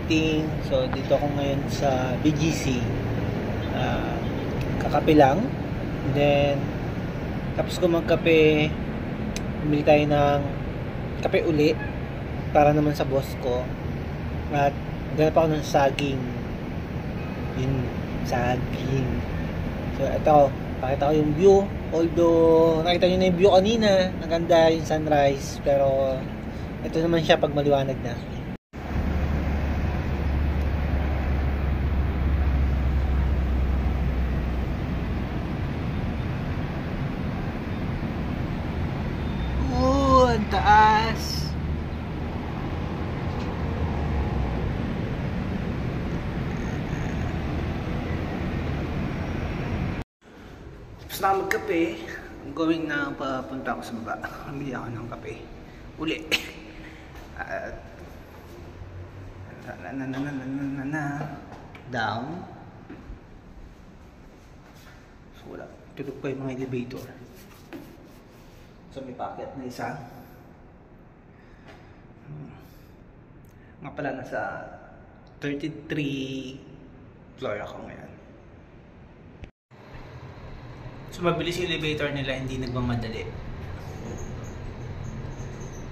morning. So dito ako ngayon sa BGC. Kakape lang. And then tapos ko magkape, bumili tayo ng kape uli para naman sa boss ko. At ganap ako ng saging. Yun, saging. So ito, pakita ko yung view. Although nakita nyo na yung view kanina, maganda yung sunrise, pero ito naman siya pag maliwanag na. Ang taas. Tapos na magkape, going na papunta ako sa baba. Bumili ako ng kape uli. Down. So wala, tulog pa yung mga elevator. So may packet na isa. Nga pala, nasa 33 floor ako ngayon. So mabilis yung elevator nila, hindi nagmamadali.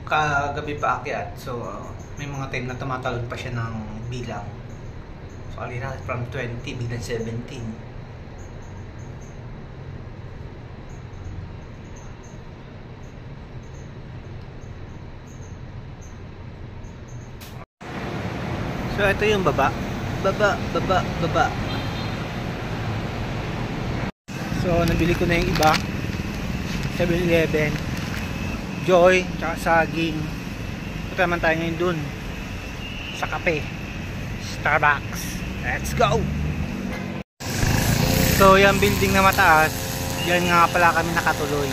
Kagabi pa akyat, so may mga time na tumatalon pa siya ng bilang. So alina from 20 bilang 17. So ito yung baba. Baba. So nabili ko na yung iba. 7-Eleven, Joy, tsaka saging. Punta naman tayo ngayon dun sa kape, Starbucks. Let's go! So yung building na mataas, yan nga pala kami nakatuloy.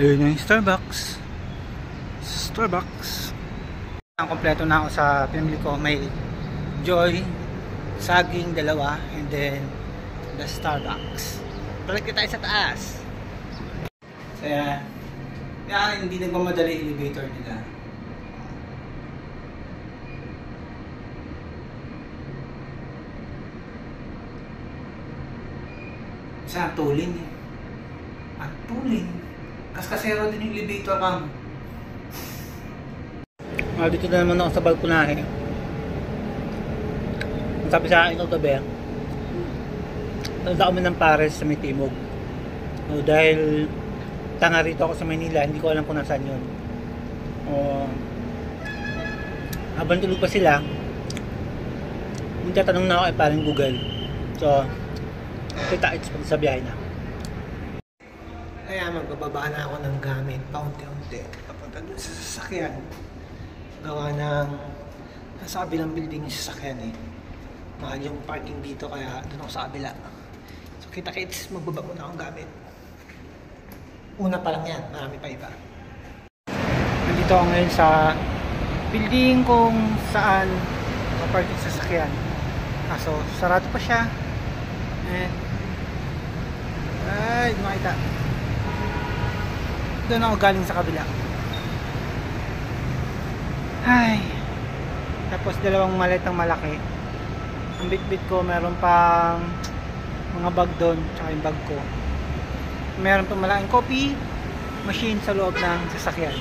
Ayun yung Starbucks. Ang kompleto na ako sa pinamili ko. May Joy, saging dalawa, and then the Starbucks. Balik tayo sa taas. Kaya hindi nagmamadali elevator nila. Sa tulin eh. Ang tulin. Kaskasero din yung elevator kamo. Dito na naman ako sa balkonahe. Sabi sa akin ito gabi, nanda kami ng pares sa may timog. So, dahil tanga rito ako sa Manila, hindi ko alam kung nasaan yun. Habang tulog pa sila, tatanong na ako ay parang Google. So kita-its pag sa biyahe na. Kaya magbababa na ako ng gamit paunti-unti papunta dun sa sasakyan. Gawa ng nasa kabilang building yung sasakyan eh. Mahal yung parking dito, kaya doon ako sa kabila. So kita-kits, magbaba muna akong gamit. Una pa lang yan, marami pa iba. Nandito ako ngayon sa building kung saan parking sasakyan. Kaso sarado pa siya. Ay, di makita. Doon ako galing sa kabila. Ay, tapos dalawang maletang malaki. Ang bit-bit ko, meron pang mga bag doon, tsaka yung bag ko. Meron pang malaking coffee machine sa loob ng sasakyan.